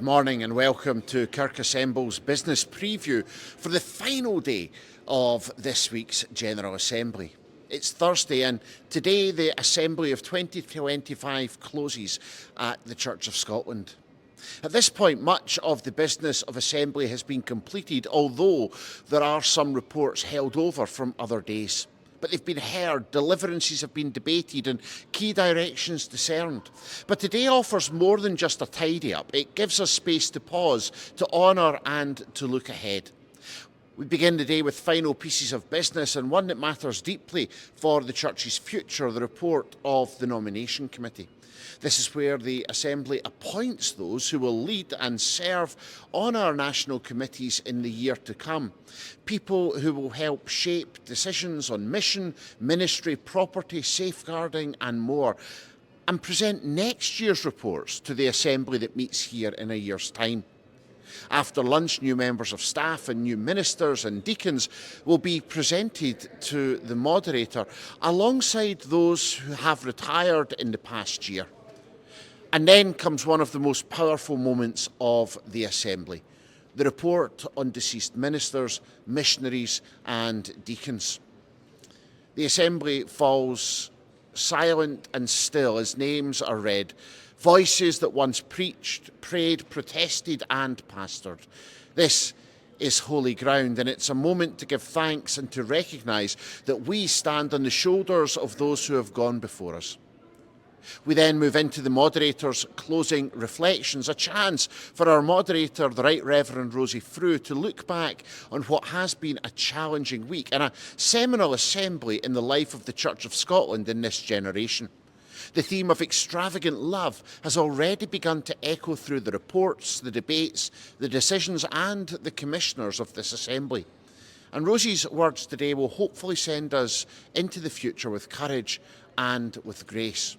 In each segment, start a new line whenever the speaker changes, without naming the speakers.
Good morning and welcome to Kirk Assembly's business preview for the final day of this week's General Assembly. It's Thursday and today the Assembly of 2025 closes at the Church of Scotland. At this point, much of the business of Assembly has been completed, although there are some reports held over from other days. But they've been heard, deliverances have been debated and key directions discerned. But today offers more than just a tidy up. It gives us space to pause, to honour and to look ahead. We begin the day with final pieces of business and one that matters deeply for the Church's future, the report of the Nomination Committee. This is where the Assembly appoints those who will lead and serve on our national committees in the year to come. People who will help shape decisions on mission, ministry, property, safeguarding and more, and present next year's reports to the Assembly that meets here in a year's time. After lunch, new members of staff and new ministers and deacons will be presented to the moderator alongside those who have retired in the past year. And then comes one of the most powerful moments of the Assembly, the report on deceased ministers, missionaries and deacons. The Assembly falls silent and still as names are read, voices that once preached, prayed, protested and pastored. This is holy ground, and it's a moment to give thanks and to recognise that we stand on the shoulders of those who have gone before us. We then move into the moderator's closing reflections, a chance for our moderator, the Right Reverend Rosie Frew, to look back on what has been a challenging week and a seminal assembly in the life of the Church of Scotland in this generation. The theme of extravagant love has already begun to echo through the reports, the debates, the decisions and the commissioners of this assembly. And Rosie's words today will hopefully send us into the future with courage and with grace.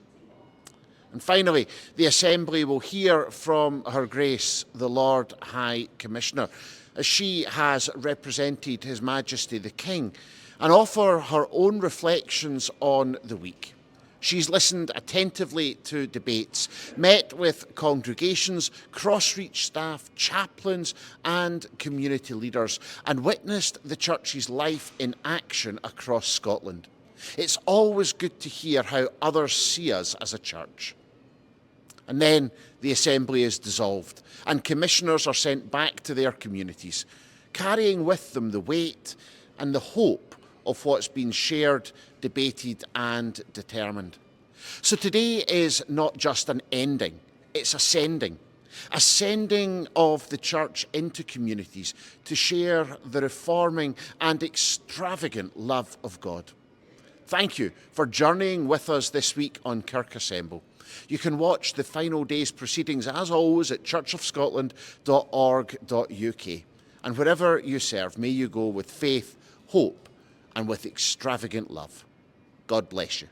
And finally, the Assembly will hear from Her Grace, the Lord High Commissioner, as she has represented His Majesty the King, and offer her own reflections on the week. She's listened attentively to debates, met with congregations, cross-reach staff, chaplains and community leaders, and witnessed the Church's life in action across Scotland. It's always good to hear how others see us as a church. And then the Assembly is dissolved and commissioners are sent back to their communities, carrying with them the weight and the hope of what's been shared, debated and determined. So today is not just an ending, it's a sending of the Church into communities to share the reforming and extravagant love of God. Thank you for journeying with us this week on Kirk Assemble. You can watch the final day's proceedings, as always, at churchofscotland.org.uk. And wherever you serve, may you go with faith, hope, and with extravagant love. God bless you.